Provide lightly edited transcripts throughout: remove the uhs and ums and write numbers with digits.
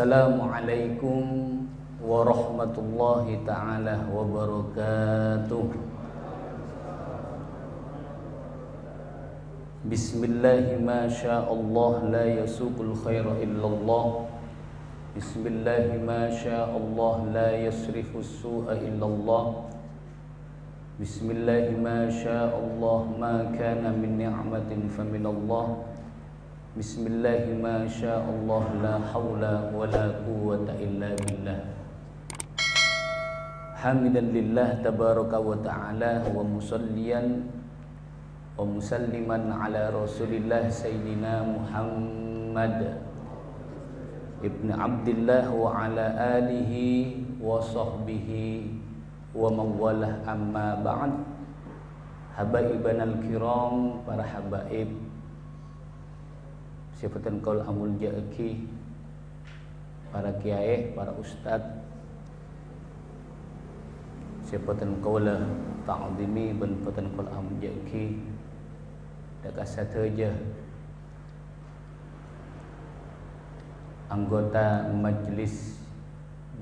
Assalamualaikum warahmatullahi ta'ala wabarakatuh. Bismillahi ma sya'allah la yasuqul khaira illallah. Bismillahi ma sya'allah la yasrifus su'a illallah. Bismillahi ma sya'allah ma kana min ni'matin faminallah. Bismillahi ma sya'allah la hawla wa la quwwata illa billah. Hamidan lillah tabaraka wa ta'ala wa musalliyan wa musalliman ala rasulillah sayyidina Muhammad ibn Abdillah wa ala alihi wa sahbihi wa mawalah, amma ba'd. Habaibanal kiram, para habaib sifatan kaul amul ja'aki, para kiai, para ustad, sifatan kaul ta'zimi ban sifatan kaul amul ja'aki dekat sateja anggota majlis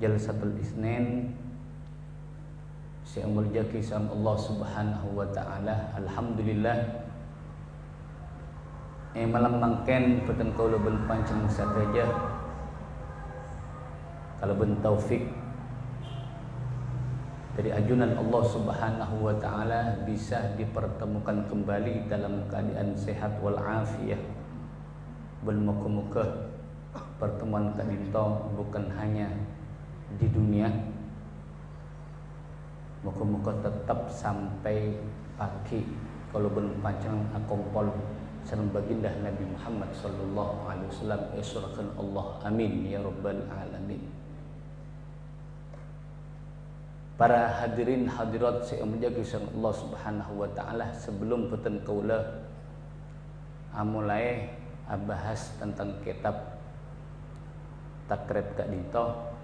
Jalsatul Isnin si amul ja'aki sama Allah Subhanahu wa ta'ala. Alhamdulillah malam mangken peten kaula ben pancen sateja kalau ben taufik dari ajunan Allah Subhanahu wa ta'ala bisa dipertemukan kembali dalam keadaan sehat wal afiyah. Ben muka-muka pertemuan kadinto bukan hanya di dunia, muka-muka tetap sampai pagi kalau ben pancen akompol sareng baginda Nabi Muhammad sallallahu alaihi wasallam israkan Allah, amin ya rabbal alamin. Para hadirin hadirat saya menjaga sareng Allah Subhanahu wa taala, sebelum peten kaula mulai bahas tentang kitab takrib kak dito,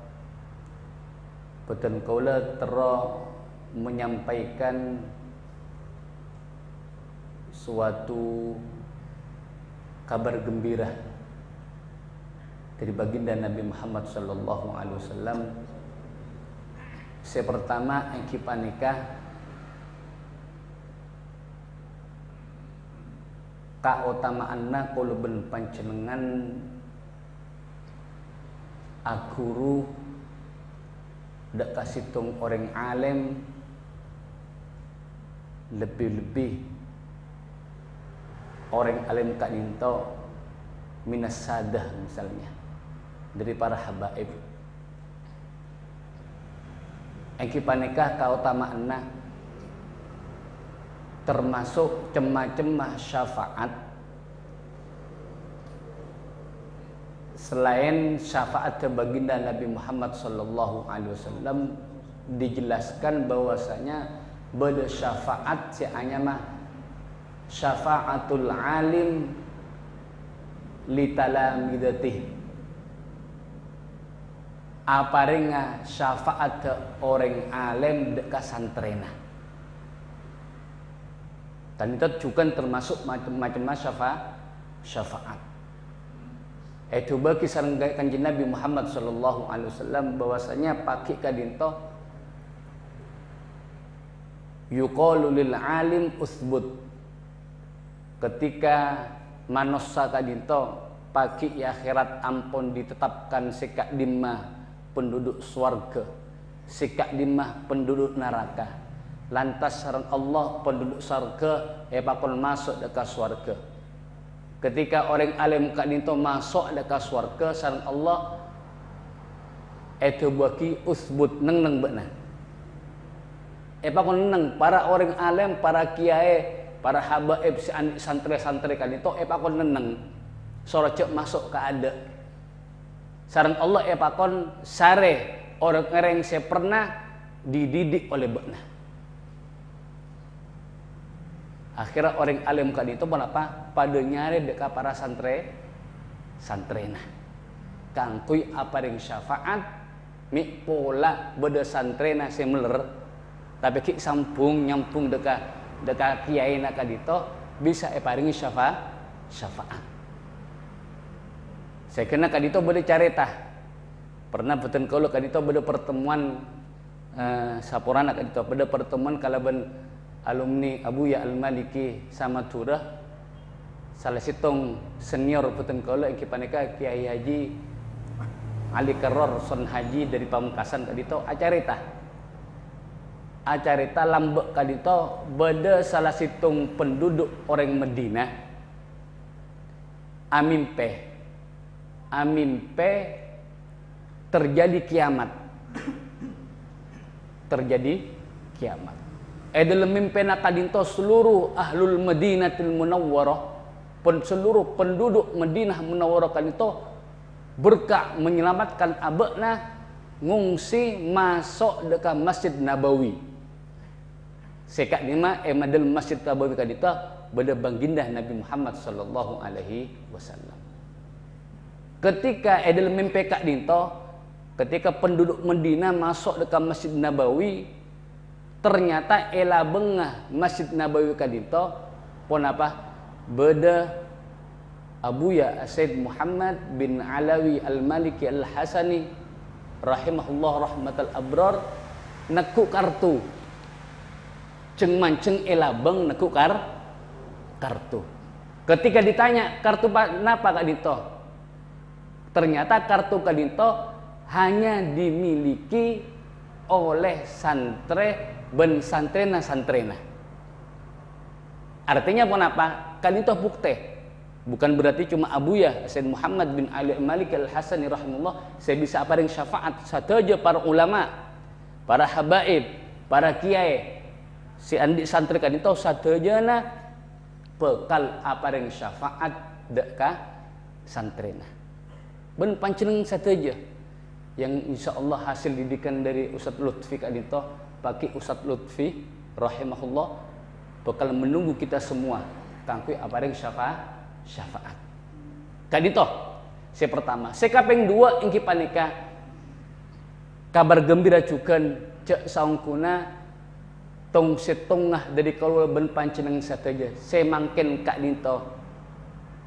peten kaula tero menyampaikan suatu kabar gembira dari baginda Nabi Muhammad sallallahu alaihi wasallam. Saya pertama engki panikah kautamaanna kula ben panjenengan aguru dak kasitung orang alim, lebih-lebih orang alim kak dinto minas sadah misalnya dari para habaib. Engki panikah kautamaanna termasuk cemah-cemah syafaat selain syafaat ke baginda Nabi Muhammad sallallahu alaihi wasallam. Dijelaskan bahwasanya beda syafaat si anya mah syafaatul alim li talamidatihi, aparenga syafaat ke orang alim dek santrena. Dan itu juga termasuk macam-macam syafaat. Itu bagi sareng kanjeng Nabi Muhammad sallallahu alaihi wasallam bahwasanya paki kadinto yuqalu lil alim usbut, ketika manusia kadinto pagi akhirat ampun ditetapkan sikak dimah penduduk swarga, sikak dimah penduduk neraka. Lantas sareng Allah penduduk surga pakon masuk dekat swarga. Ketika orang alim kadinto masuk dekat swarga sareng Allah itu bagi usbut neng beuna. Pakon neng para orang alim, para kiai, para habaib santri-santri kadinto pakon neneng sorocek masuk ke ada sareng Allah pakon sare orang ngereng saya pernah dididik oleh beuna. Akhirnya orang alim kadinto apa pada nyari dekat para santrena kangkuy apa yang syafaat mi pola beda santrena semeler tapi ki sampung nyampung dekat kiai nak kadito bisa paringi syafaat. Saya kena kadito boleh carita Pernah beten kalau kadito beda pertemuan sapurana kadito beda pertemuan kalaban alumni Abuya Al-Maliki sama Turah salah sitong senior beten kalau yang kipaneka Kiai Haji Ali Karor Son Haji dari Pamekasan kadito acarita lambek kadito beda salah situng penduduk orang Medina amimpe terjadi kiamat dalam mimpi nakadinto seluruh ahlul Madinatil Munawwarah pun seluruh penduduk Madinah Munawwarah kadinto berkah menyelamatkan abekna ngungsi masuk dekat Masjid Nabawi sekak lima emadel Masjid Nabawi kadito beda baginda Nabi Muhammad sallallahu alaihi wasallam ketika dalam mimpi kak dinto ketika penduduk Medina masuk dekat Masjid Nabawi, ternyata ela bengah Masjid Nabawi kadito pun apa? Beda Abuya Said Muhammad bin Alawi Al-Maliki Al-Hasani rahimahullah rahmatal abrar neku kartu. Ceng manceng ela beng neku kartu. Ketika ditanya kartu napa kadito? Ternyata kartu kadito hanya dimiliki oleh santrena. Artinya apa? Kan itu bukti. Bukan berarti cuma Abuya Said Muhammad bin Ali Malik Al-Hasani rahimahullah saya bisa aparing syafaat sateja para ulama, para habaib, para kiai. Si andi santri kan itu satejana bekal aparing syafaat deka santrena. Ben panceneng sateja yang insya Allah hasil didikan dari Ustadz Lutfi kadito bagi Ustadz Lutfi rahimahullah bakal menunggu kita semua kangkui apareng syafaat kadito saya pertama saya kapeng dua ingki panika kabar gembira cukan cek saungkuna tong setengah dari kalau ben panceneng sateja saya mangken kak dinto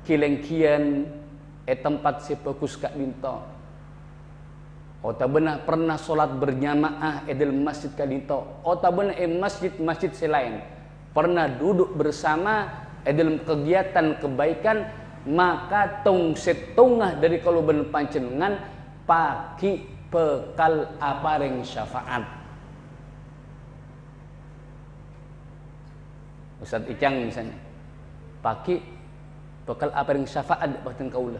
kilengkian tempat saya fokus kak dinto Ota benar pernah solat berjamaah edel masjid kadito. Ota benar masjid selain pernah duduk bersama edel kegiatan kebaikan maka tong setengah dari kalau ben pancenengan pagi bekal apareng syafaat. Ustaz Icang misalnya pagi bekal apareng syafaat batin kaulah.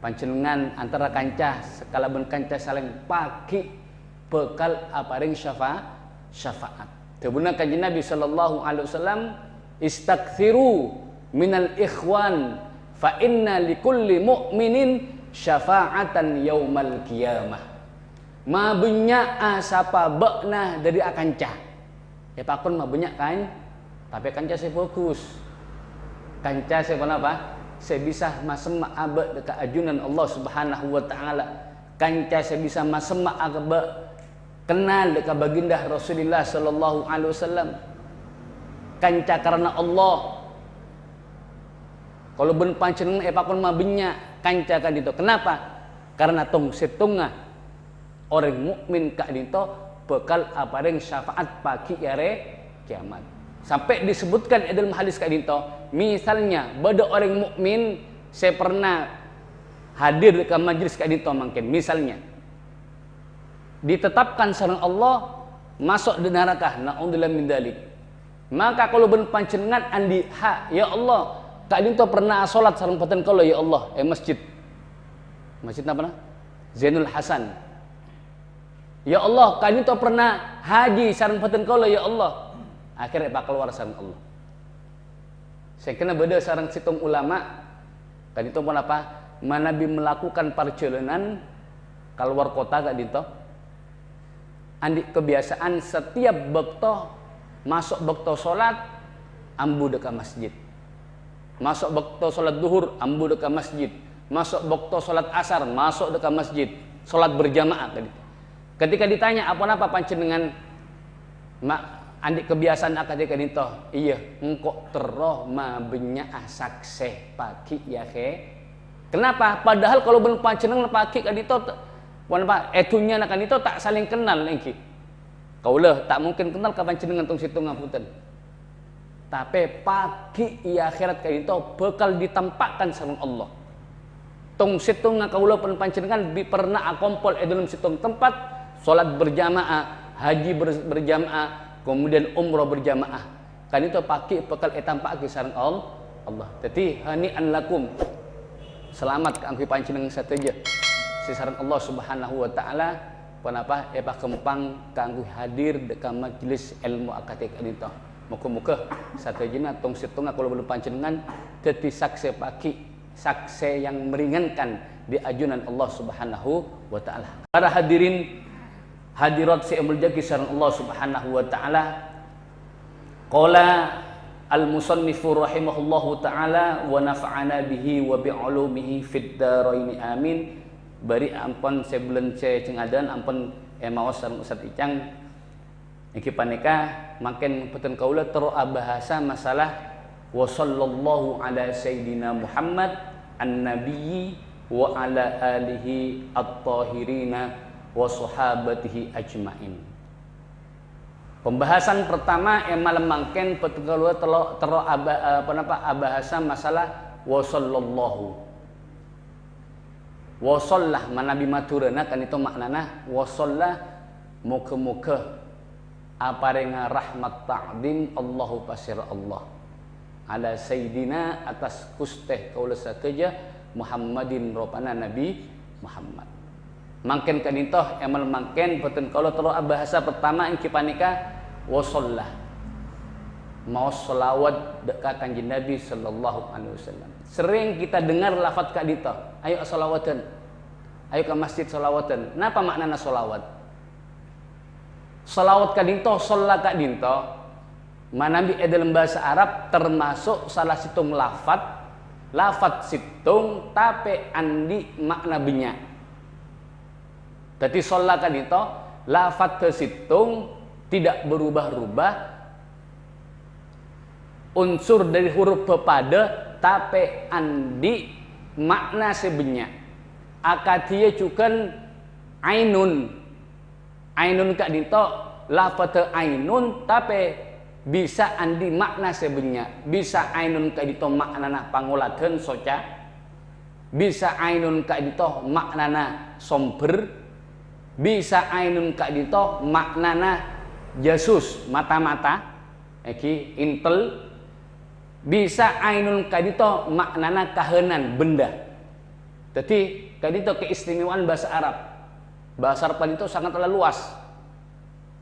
Pancenengan antara kancah sekala ben kancah saling pagi bekal apareng syafaat. Terbuna kanjeng Nabi sallallahu alaihi wasallam istaghfiru minal ikhwan fa inna likulli mu'minin syafa'atan yaumal qiyamah. Ma banyak sapa bekna dari akancah. Ya pakon ma banyak kan tapi kancah saya fokus. Kancah saya apa? Saya bisa masemak abek dekat ajunan Allah Subhanahu wa taala. Kanca saya bisa masemak abek kenal dekat baginda Rasulullah sallallahu alaihi wasallam. Kanca karena Allah. Kalau ben pancenengan pakon mah benya kanca kan itu. Kenapa? Karena tong setengah orang mukmin kak dito bekal apareng syafaat pagi yare kiamat. Sampai disebutkan dalam hadis kak dinto, misalnya bada orang mukmin saya pernah hadir ke majelis kak dinto mungkin misalnya ditetapkan sareng Allah masuk di neraka naudzubillah min dzalik. Maka kalau ben pancenengan andi ya Allah kak dinto pernah salat sareng peten kalau ya Allah masjid apa nah? Zainul Hasan. Ya Allah kak dinto pernah haji sareng peten kalau ya Allah akhirnya bakal keluar sareng Allah. Saya kena beda sareng situng ulama kan itu pun apa? Manabi melakukan perjalanan keluar kota gak dito. Andi kebiasaan setiap bekto masuk bekto salat ambu dekat masjid. Masuk bekto salat duhur ambu dekat masjid. Masuk bekto salat asar masuk dekat masjid. Salat berjamaah tadi. Ketika ditanya apa pancenengan andi kebiasaan akadika dinto iya engkau teroh ma benya sakseh pagi ya Kenapa? Padahal kalau ben panjenengan pagi kadito wan pak etunya nak kadito tak saling kenal lagi. Kaulah tak mungkin kenal kapan jenengan tong situ ngapunten. Tapi pagi i akhirat kadito bakal ditampakkan sama Allah. Tong situ ngakaulah pen panjenengan bi pernah akompol dalam situ tempat salat berjamaah, haji berjamaah, kemudian umrah berjamaah. Kan itu pagi bakal tampakkan sareng Allah. Jadi hani'an lakum. Selamat kangge panjenengan sateja. Sisaran Allah Subhanahu wa taala panapa epah kempang kangge hadir dekat majelis ilmu akatik anito. Muga-muga satejana tong situnga kula belum panjenengan dadi saksi pagi, saksi yang meringankan di ajunan Allah Subhanahu wa taala. Para hadirin hadirat si muljaki sareng Allah Subhanahu wa taala. Qala al-musannifu rahimahullahu ta'ala wa nafa'ana bihi wa bi'ulumihi fid daraini amin. Bari ampun sebelum saya cengadan ampun maos sareng Ustaz Icang iki paneka makin peten kaula tero bahasa masalah wa sallallahu ala sayyidina Muhammad an-nabiyyi wa ala alihi at-tahirina wa sahabatihi ajmain. Pembahasan pertama malam mangken petunjuk tero bahasa masalah wasallallahu. Wasallah manabi maturana kan itu maknana wasallah muga-muga aparenga rahmat ta'dim Allahu pasir Allah. Ala sayyidina atas kusteh kaula sakeja Muhammadin ropana Nabi Muhammad. Mangken kanitoh emal mangken peten kalau tero bahasa pertama engki panika wasallah mau selawat dekat kanjeng Nabi sallallahu alaihi wasallam. Sering kita dengar lafaz kadito, ayo selawatan. Ayo ke masjid selawatan. Napa maknana selawat? Selawat kadito, shalla kadito manambi dalam bahasa Arab termasuk salah situng lafaz situng tapi andi makna benya. Jadi sholat kan itu lafaz kesitung tidak berubah-ubah, unsur dari huruf pepada tapi andi makna sebenarnya. Akatia cukan ainun kak dito lafaz ainun tapi bisa andi makna sebenarnya. Bisa ainun kak dito maknana pangulakeun soca, bisa ainun kak dito maknana somber, bisa ainun kak dito maknana jasus mata-mata iki intel, bisa ainun kak dito maknana kahenan benda. Jadi kak dito keistimewaan bahasa Arab. Bahasa Arab itu sangatlah luas.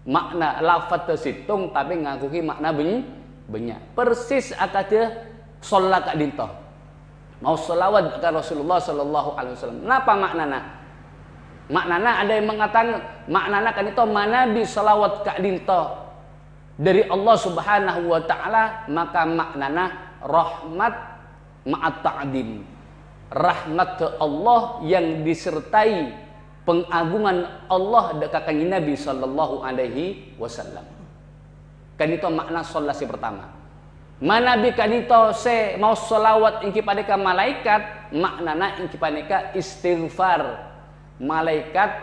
Makna lafaz tersitung tapi ngakuki makna benya. Persis akadnya sholat kak dito. Mau sholawat ke Rasulullah sallallahu alaihi wasallam. Napa maknana? Maknana ada yang mengatakan maknana kan itu manabi salawat ka dinto dari Allah Subhanahu wa taala, maka maknana rahmat ma'at ta'dim. Rahmat ke Allah yang disertai pengagungan Allah dekat kanjeng Nabi sallallahu alaihi wasallam. Kan itu makna sholasi pertama. Manabi kan itu se mau salawat ingki padeka malaikat, maknana ingki padeka istighfar. Malaikat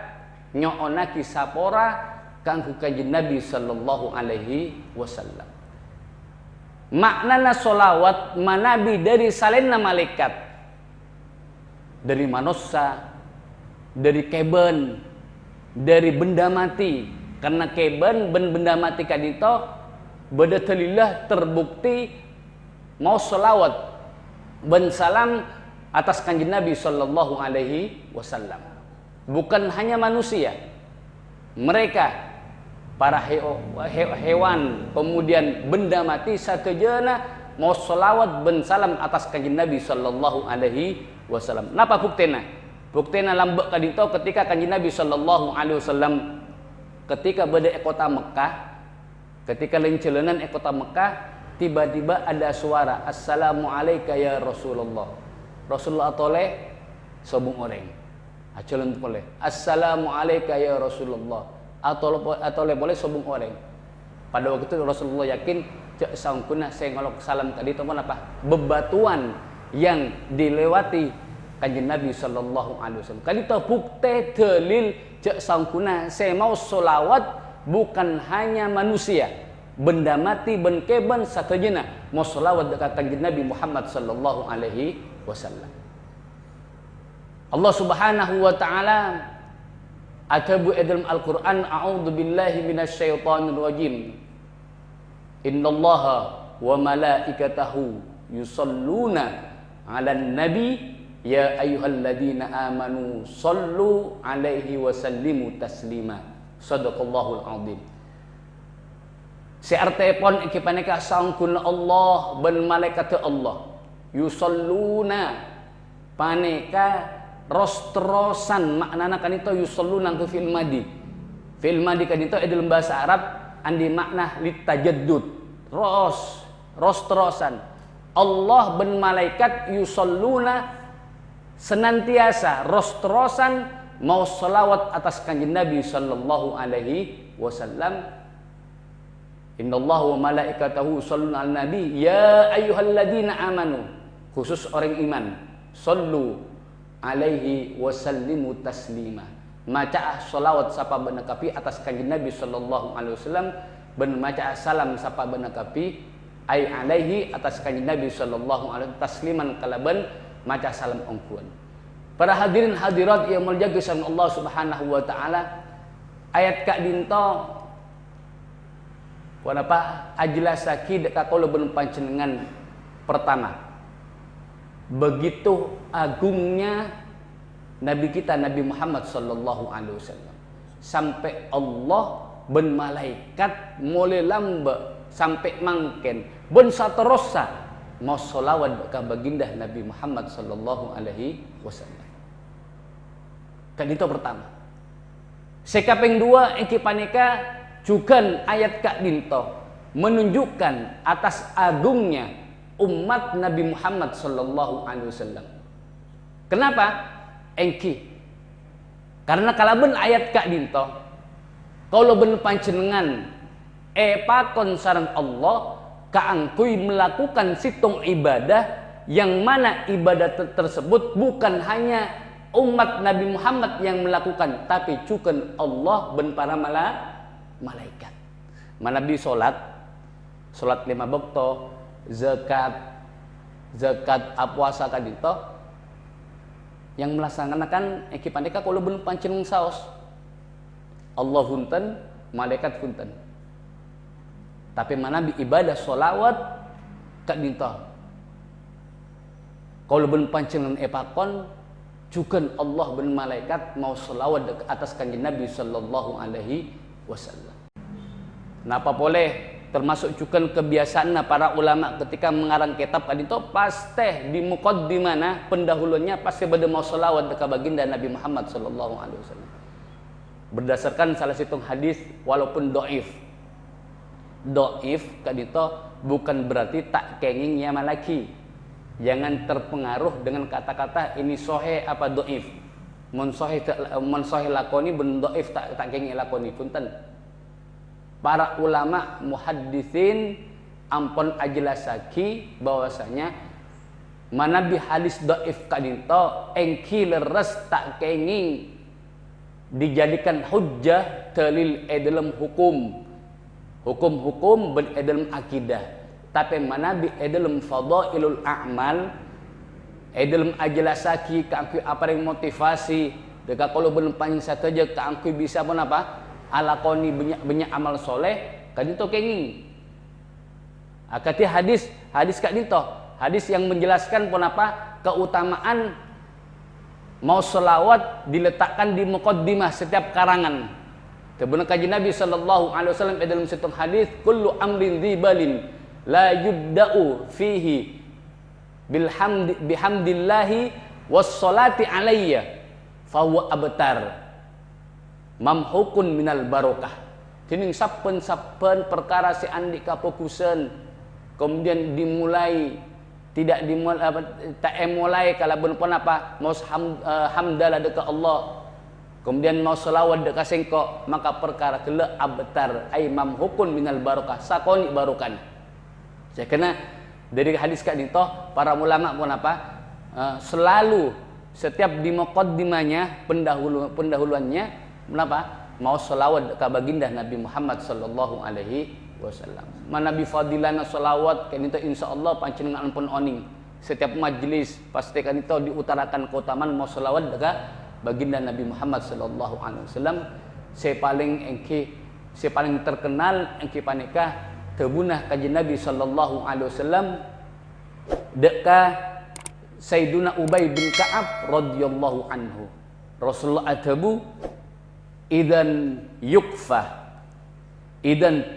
nyoona kisapora kanggo kanjeng Nabi sallallahu alaihi wasallam. Maknana solawat manabi dari salena malaikat, dari manusia, dari keben, dari benda mati. Karena keben benda mati kadito bedatulillah terbukti mau solawat ben salam atas kanjeng Nabi sallallahu alaihi wasallam. Bukan hanya manusia, mereka para hewan, kemudian benda mati sakejana mau selawat ben salam atas kanjeng Nabi sallallahu alaihi wasallam. Napa buktena? Buktena lambek kadito ketika kanjeng Nabi sallallahu alaihi wasallam ketika berada di kota Mekah, ketika lencelenan di kota Mekah, tiba-tiba ada suara, "Assalamu alayka ya Rasulullah." Rasulullah toleh sobung orang. Aculun boleh. Assalamu alayka ya Rasulullah. Atau boleh sobung orang. Pada waktu itu Rasulullah yakin cek sangkuna saya ngolok salam tadi itu apa? Bebatuan yang dilewati Kanjeng Nabi sallallahu alaihi wasallam. Kali itu bukti dalil cek sangkuna saya mau solawat bukan hanya manusia, benda mati ben keben satajana mau solawat dekat Kanjeng Nabi Muhammad sallallahu alaihi wasallam. Allah Subhanahu wa taala atabu dalam Al-Qur'an a'udzu billahi minasyaitonir rajim. Innallaha wa malaikatahu yusalluna 'alan nabi ya ayyuhalladzina amanu sallu alaihi wa sallimu taslima. Shadaqallahul azim. Seartepon iki paneka sangkun Allah ben malaikat Allah yusalluna paneka rostrosan maknana kan itu yusalluna ku fil madi. Fil madi kan itu dalam bahasa Arab andi makna litajaddud. Rostrosan. Allah ben malaikat yusalluna senantiasa rostrosan mau selawat atas Kanjeng Nabi sallallahu alaihi wasallam. Innallaha wa malaikatahu yusholluna 'alan nabi ya ayyuhalladzina amanu, khusus orang iman, sallu alaihi wasallimu taslima. Maca selawat sapa benakapi atas Kanjeng Nabi sallallahu alaihi wasallam, ben maca salam sapa benakapi ai alaihi atas Kanjeng Nabi sallallahu alaihi tasliman kalaban maca salam ongkuan. Para hadirin hadirat yang mulia gusan Allah Subhanahu wa taala, ayat kak dinto wanapa ajlasaki deka kaula ben panjenengan pertama. Begitu agungnya Nabi kita Nabi Muhammad sallallahu alaihi wasallam. Sampai Allah ben malaikat mulai lamba sampai mangken ben saterosa mau solawat ke baginda Nabi Muhammad sallallahu alaihi wasallam. Kan itu pertama. Sekaping dua iki paneka juga ayat kak dinto menunjukkan atas agungnya umat Nabi Muhammad sallallahu alaihi wasallam. Kenapa? Engki. Karena kalaben ayat kak dinto kalau ben panjenengan pakon sareng Allah kaangkui melakukan situng ibadah yang mana ibadah tersebut bukan hanya umat Nabi Muhammad yang melakukan, tapi juga Allah ben para malaikat. Manabi salat 5 waktu, zakat puasa kadito yang melaksanakan ekipandeka kalau ben panjenengan saos. Allah punten, malaikat punten. Tapi mana bi ibadah solawat kak dinto. Kalau ben panjenengan epakon juga Allah ben malaikat mau solawat atas Kanjeng Nabi sallallahu alaihi wasallam. Napa boleh termasuk juga kebiasaan para ulama ketika mengarang kitab kak dinto pasti di muqaddimana pendahulunya pasti pada mau solawat dekat baginda Nabi Muhammad sallallahu alaihi wasallam. Berdasarkan salah satu hadis walaupun dhaif. Doif kadito bukan berarti tak kenging ya malaki. Jangan terpengaruh dengan kata-kata ini sohe apa doif. Mon sohe lakoni ben doif tak kenging lakoni punten. Para ulama muhaddisin ampun ajlasaki bahwasanya manabi hadis doif kadito engki leres tak kenging dijadikan hujjah dalil dalam hukum dalam akidah, tapi manabi dalam fadailul a'mal dalam ajlasaki kaangku apa yang motivasi dekat kalau belum panjang saja kaangku bisa pun apa alakoni banyak amal soleh kadito kenging akati hadis kadito hadis yang menjelaskan pun apa keutamaan mau selawat diletakkan di muqaddimah setiap karangan. Kebenaran Kanjeng Nabi sallallahu alaihi wasallam dalam satu hadis kullu amrin dzibalin la yubda'u fihi bihamdillahi wassalati alayya fahuwa abtar mamhukun minal barokah. Kining saben-saben perkara si andi kapokusen kemudian dimulai tidak dimulai tak mulai kalau pun apa mau hamdalah dekat Allah kemudian mau selawat dekat sengkok maka perkara kele abtar ay mamhukun minal barokah sakoni barokan. Saya kena dari hadis kak dito para ulama pun apa selalu setiap di muqaddimahnya pendahuluannya kenapa? Mau selawat ke baginda Nabi Muhammad sallallahu alaihi wasallam. Nabi fadilana selawat kan itu insyaallah panjenengan pun oning. Setiap majlis pastikan itu diutarakan keutamaan mau selawat ke baginda Nabi Muhammad sallallahu alaihi wasallam. Saya paling terkenal engki panika tebunah kanjeng Nabi sallallahu alaihi wasallam deka Sayyiduna Ubay bin Ka'ab radhiyallahu anhu. Rasulullah atabu idan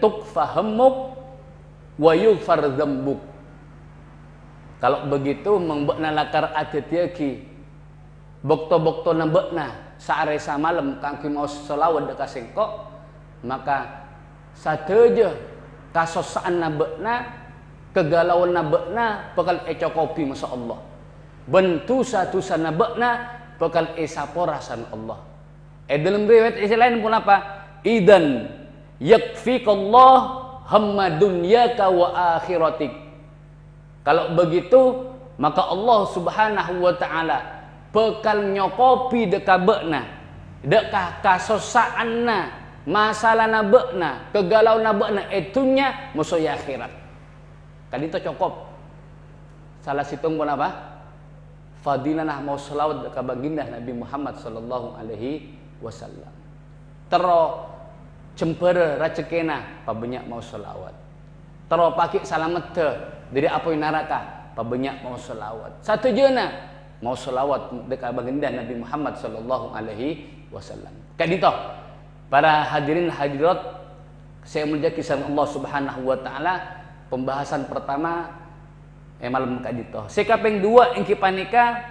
tukfa hammuk wa yughfar dzambuk. Kalau begitu mengbekna lakar adetiaki bokto-bokto nambekna saaresa malam kangki mau selawat deka sengkok, maka sateje kasosaan nambekna kegalauan nambekna bakal ecokopi masya Allah. Bentu satu sana bekna bakal esaporasan Allah. Dalam riwayat isi lain pun apa? Idan yakfikallah hamma dunyaka wa akhiratik. Kalau begitu maka Allah subhanahu wa ta'ala bakal nyokopi deka bekna, deka kasosaanna, masalah nabekna, kegalau nabekna itunya musuh akhirat. Kali itu cukup. Salah situng pun apa? Fadilanah mau selawat ke baginda Nabi Muhammad sallallahu alaihi wasallam. Tero cempere racekena pabanyak mau selawat. Tero paki salamet dari apa neraka pabanyak mau selawat. Satu jena mau selawat dekat baginda Nabi Muhammad sallallahu alaihi wasallam. Kadito para hadirin hadirat saya mulia kisah Allah Subhanahu wa taala, pembahasan pertama malam kadito. Sekapeng dua engki panika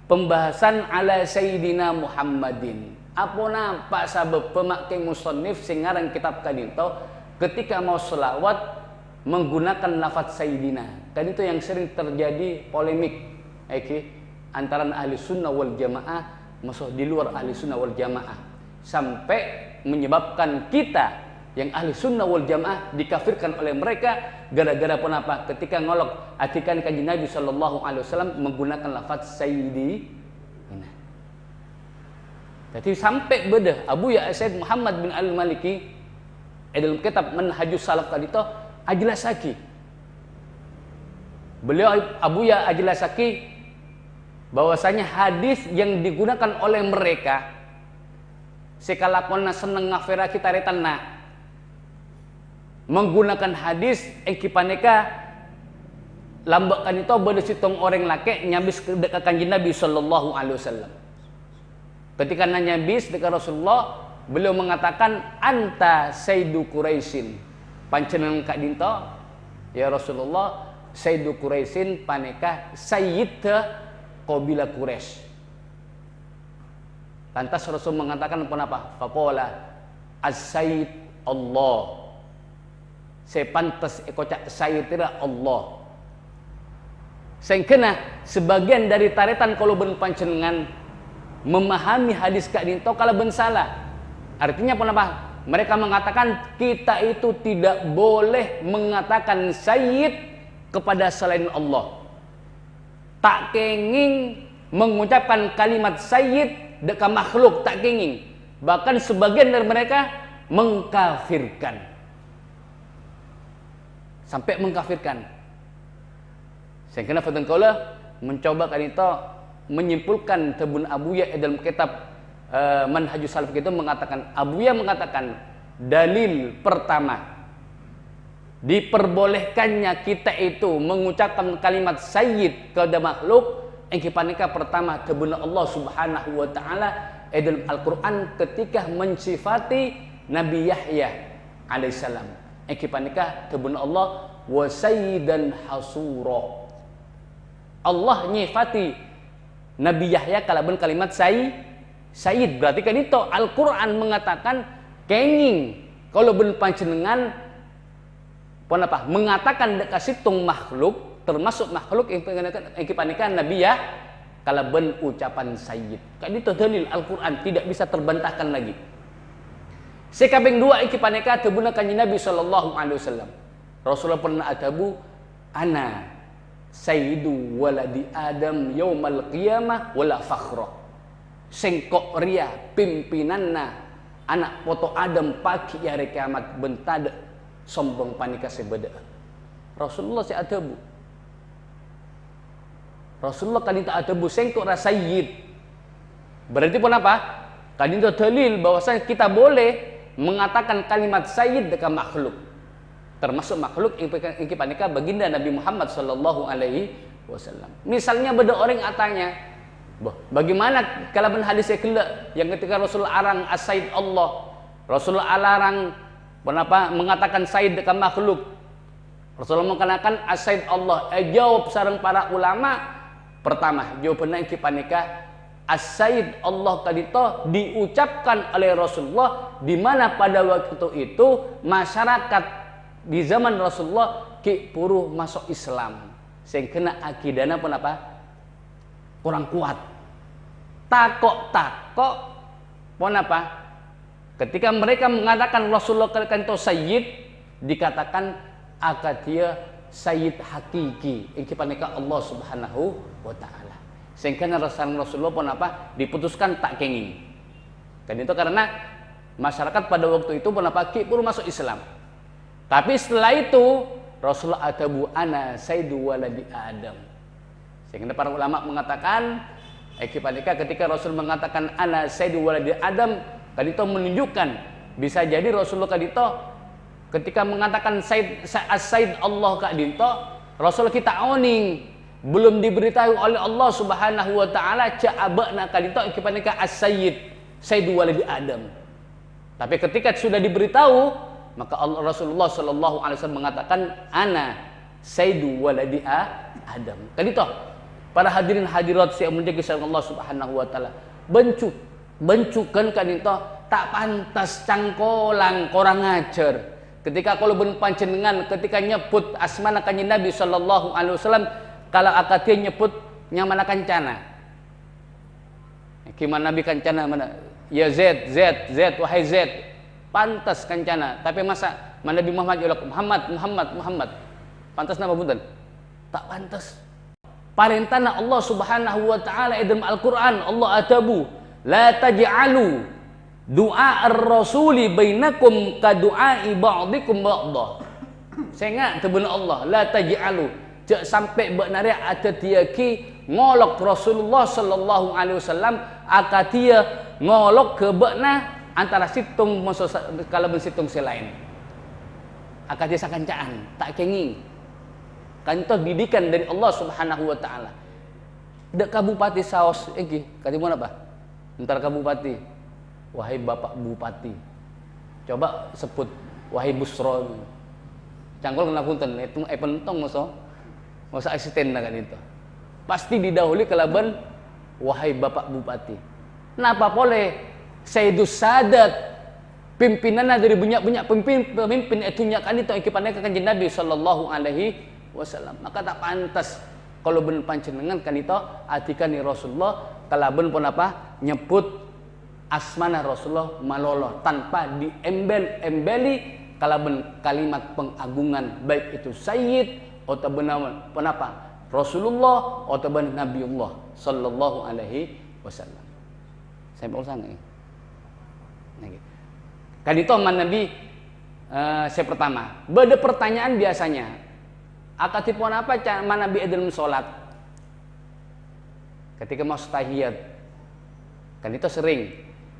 pembahasan ala Sayyidina Muhammadin. Apona pak sabab pemakai musannif sing ngaran kitab kadito ketika mau selawat menggunakan lafaz Sayyidina. Kadito yang sering terjadi polemik antara ahli sunnah wal jamaah masuk di luar ahli sunnah wal jamaah sampai menyebabkan kita yang ahli sunnah wal jamaah dikafirkan oleh mereka gara-gara pun apa? Ketika ngolok atikan kanjeng Nabi sallallahu alaihi wasallam menggunakan lafaz sayyidi. Jadi sampai bedah Abu Ya Said Muhammad bin Al-Maliki dalam kitab Manhajus Salaf tadi itu ajlasaki. Beliau Abu Ya ajlasaki bahwasanya hadis yang digunakan oleh mereka sekalapun seneng ngafira kita retanna menggunakan hadis ekipaneka lambakan itu bersitong orang laki nyabis dekat kanjeng Nabi sallallahu alaihi wasallam. Ketika nanya bis dekat Rasulullah, beliau mengatakan anta sayyidu Quraisyin. Panjenengan kak dinto ya Rasulullah, sayyidu Quraisyin paneka sayyid qabilah Quraisy. Lantas Rasul mengatakan apa? Faqala as-sayyid Allah. Saya pantas ekocak sayyidira Allah. Sengkena sebagian dari taretan kalau ben panjenengan memahami hadis kak dinto kalau ben salah. Artinya apa? Mereka mengatakan kita itu tidak boleh mengatakan sayyid kepada selain Allah. Tak kenging mengucapkan kalimat sayyid dekat makhluk, tak kenging. Bahkan sebagian dari mereka mengkafirkan. Sampai mengkafirkan. Saya kena fatan kaula mencoba kan itu menyimpulkan tebun Abu Ya dalam kitab Manhajus Salaf itu mengatakan, Abu Ya mengatakan dalil pertama diperbolehkannya kita itu mengucapkan kalimat sayyid kepada makhluk engki panika pertama tebun Allah Subhanahu wa taala dalam Al-Qur'an ketika mensifati Nabi Yahya alaihissalam. Engki panika tebun Allah wa sayyidan hasura. Allah nyifati Nabi Yahya kalaban kalimat sayyid. Berarti kan itu Al-Qur'an mengatakan kenging kalau ben panjenengan apa mengatakan dekat situng makhluk termasuk makhluk yang panikan Nabi ya kalaban ucapan sayyid. Kan itu dalil Al-Qur'an tidak bisa terbantahkan lagi. Sekabeng dua iki panika tebuna kanjeng Nabi sallallahu alaihi wasallam. Rasulullah pernah atabu ana sayyidu waladi Adam yaumal qiyamah wala fakhra. Sengkok ria pimpinanna anak poto Adam pagi hari kiamat bentada sombong panika sebeda. Rasulullah si adabu. Rasulullah kadinta adabu sengkok ra sayyid. Berarti pun apa? Kadinta dalil bahwasanya kita boleh mengatakan kalimat sayyid dekat makhluk. Termasuk makhluk yang panika baginda Nabi Muhammad sallallahu alaihi wasallam. Misalnya beda orang atanya, bagaimana kalau hadis yang ketika Rasulullah arang as-sayyid Allah, Rasulullah alarang mengatakan sayyid dekat makhluk. Rasulullah mengatakan as-sayyid Allah. Jawab sareng para ulama, pertama jawabannya yang panika as-sayyid Allah kadito diucapkan oleh Rasulullah di mana pada waktu itu masyarakat di zaman Rasulullah ki puruh masuk Islam sing kena akidana pun kurang kuat takok pun ketika mereka mengatakan Rasulullah kanto sayyid dikatakan akadia sayyid hakiki iki panika Allah Subhanahu wa taala sing kena Rasulullah pun diputuskan tak kenging kan itu karena masyarakat pada waktu itu pun ki puruh masuk Islam. Tapi setelah itu Rasulullah adabu ana sayyidu waladi Adam. Sehingga para ulama mengatakan ketika Rasul mengatakan ana sayyidu waladi Adam, kadito menunjukkan bisa jadi Rasulullah kadito ketika mengatakan sayyid Allah kadito Rasul kita oning belum diberitahu oleh Allah Subhanahu wa taala ja'abana kadito ketika as-sayyid sayyidu waladi Adam. Tapi ketika sudah diberitahu maka Rasulullah sallallahu alaihi wasallam mengatakan ana sayyidu waladi Adam. Kan itu para hadirin hadirat yang menjadi Allah Subhanahu wa taala bencukan kan itu tak pantas cangkolang korang ngajar. Ketika kalau ben panjenengan ketika nyebut asmana kanjeng Nabi sallallahu alaihi wasallam kalau akatia nyebut nyamana kancana. Gimana Nabi kancana mana? Ya Z wahai Z. Pantas kancana, tapi masa Nabi Muhammad Muhammad pantas nama bunten? Tak pantas. Parentana Allah Subhanahu wa taala dalam Al-Qur'an Allah adabu la taj'alu du'a ar-rasuli bainakum ka du'ai ba'dikum ba'dah. Sehingga tebun Allah la taj'alu jak sampai benaria ada tiaki ngolok Rasulullah sallallahu alaihi wasallam akatia ngolok ke bekna antara situng kalau bersitung selain akan desa kancaan tak kenging kantor didikan dari Allah Subhanahu wa taala dek kabupati saos iki katimun apa entar kabupati wahai bapak bupati coba sebut wahai busro cangkol kena punten itu pentong masa asisten kan itu pasti didahului kelaban wahai bapak bupati kenapa boleh Sayyidus Sadat pimpinannya dari banyak pemimpin itu nyakan itu ikipannya ke kanjeng Nabi sallallahu alaihi wasallam maka tak pantas kalau ben panjenengan kan itu atikani Rasulullah kalaben pun nyebut asmana Rasulullah malolo tanpa diembeli kalaben kalimat pengagungan baik itu sayyid atau benar Rasulullah atau benar Nabiullah sallallahu alaihi wasallam. Saya mau sang kan itu Nabi saya pertama beda pertanyaan biasanya akatipun apa mana Nabi dalam sholat ketika mau tahiyat kan itu sering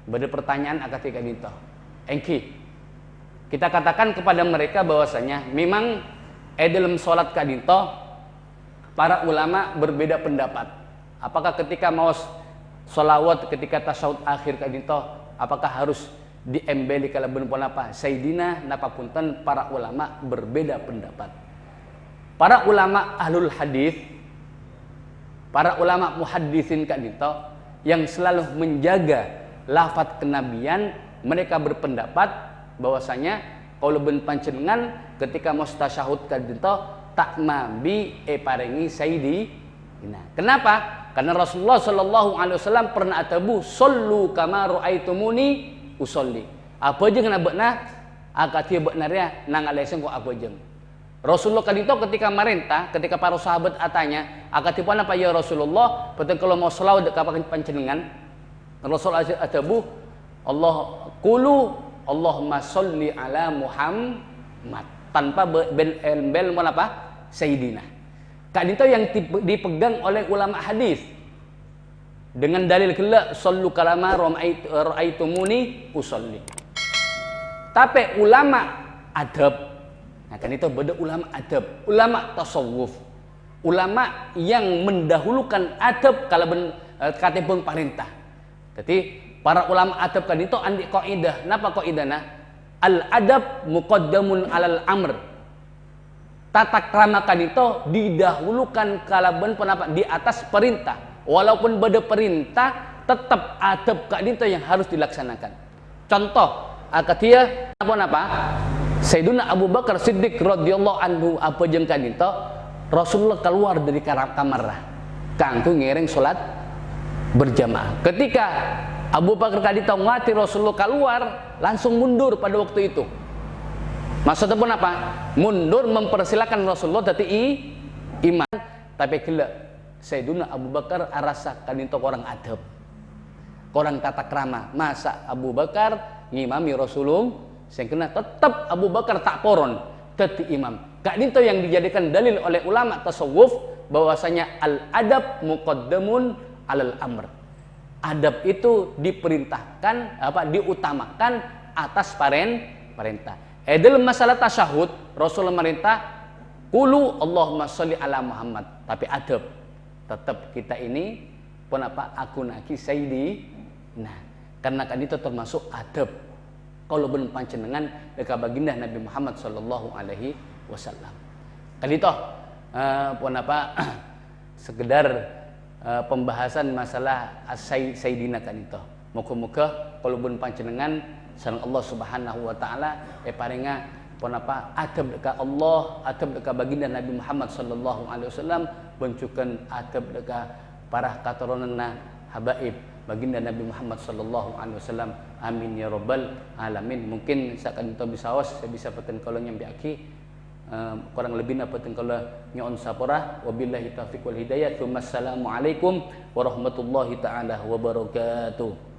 beda pertanyaan akatika itu engki kita katakan kepada mereka bahwasanya memang dalam sholat kadito para ulama berbeda pendapat apakah ketika mau sholawat ketika tasyahud akhir kadito apakah harus diembeli kalau benar apa Sayyidina napa punten para ulama berbeda pendapat para ulama ahlul hadis para ulama muhaddisin kadito yang selalu menjaga lafaz kenabian mereka berpendapat bahwasanya kalau ben panjenengan ketika mau tasyahud kadito tak mabi parengi Sayyidina kenapa karena Rasulullah sallallahu alaihi wasallam pernah atabu sallu kama raaitumuni usolli apa jeung na beuna akatia beunarnya nang aleseng kok apa jeung Rasulullah kan itu ketika merintah, ketika para sahabat atanya, akatipan apa ya Rasulullah, betul kalau mau selawat dekat panjenengan, Rasul adabu Allah qulu Allahumma sholli ala Muhammad tanpa bel apa? Sayyidina. Kan itu yang dipegang oleh ulama hadis. Dengan dalil kelak sallu kalama ra'aitumuni usolli. Tapi ulama adab, nah kan itu beda ulama adab, ulama tasawuf, ulama yang mendahulukan adab kalau katipun perintah. Jadi para ulama adab kan itu andi kaidah. Napa kaidahna? Al adab muqaddamun alal amr. Tata krama kan itu didahulukan kalaban pendapat di atas perintah. Walaupun beda perintah, tetap adab kan itu yang harus dilaksanakan. Contoh, akatia apa? Sayyidina Abu Bakar Siddiq radhiyallahu anhu apa jeung kan itu Rasulullah keluar dari kamar kangtu ngiring salat berjamaah. Ketika Abu Bakar kadito ngati Rasulullah keluar, langsung mundur pada waktu itu. Maksudnya pun apa? Mundur mempersilakan Rasulullah dadi iman, tapi gila Sayyidina Abu Bakar arasa kadito orang adab. Orang tata krama. Masa Abu Bakar ngimami Rasulullah sehingga tetap Abu Bakar tak poron dadi imam. Kadito yang dijadikan dalil oleh ulama tasawuf bahwasanya al adab muqaddamun alal amr. Adab itu diperintahkan diutamakan atas perintah. Dalam masalah tasyahud Rasulullah merintah qulu Allahumma sholli ala Muhammad, tapi adab tetap kita ini pun aku naki sayyidi. Nah, karena kan itu termasuk adab kalau ben panjenengan dekat baginda Nabi Muhammad sallallahu alaihi wasallam. Kali itu sekedar pembahasan masalah sayyidina kan itu. Muga-muga kalau ben panjenengan sareng Allah Subhanahu wa taala paringa adab dekat Allah, adab dekat baginda Nabi Muhammad sallallahu alaihi wasallam, bencukan adab dekat para katuranna habaib baginda Nabi Muhammad sallallahu alaihi wasallam. Amin ya rabbal alamin. Mungkin sakan itu bisa saya bisa peten kalau nyambi aki kurang lebih peten kalau nyon sapora. Wabillahi taufiq wal hidayah. Wassalamualaikum warahmatullahi taala wabarakatuh.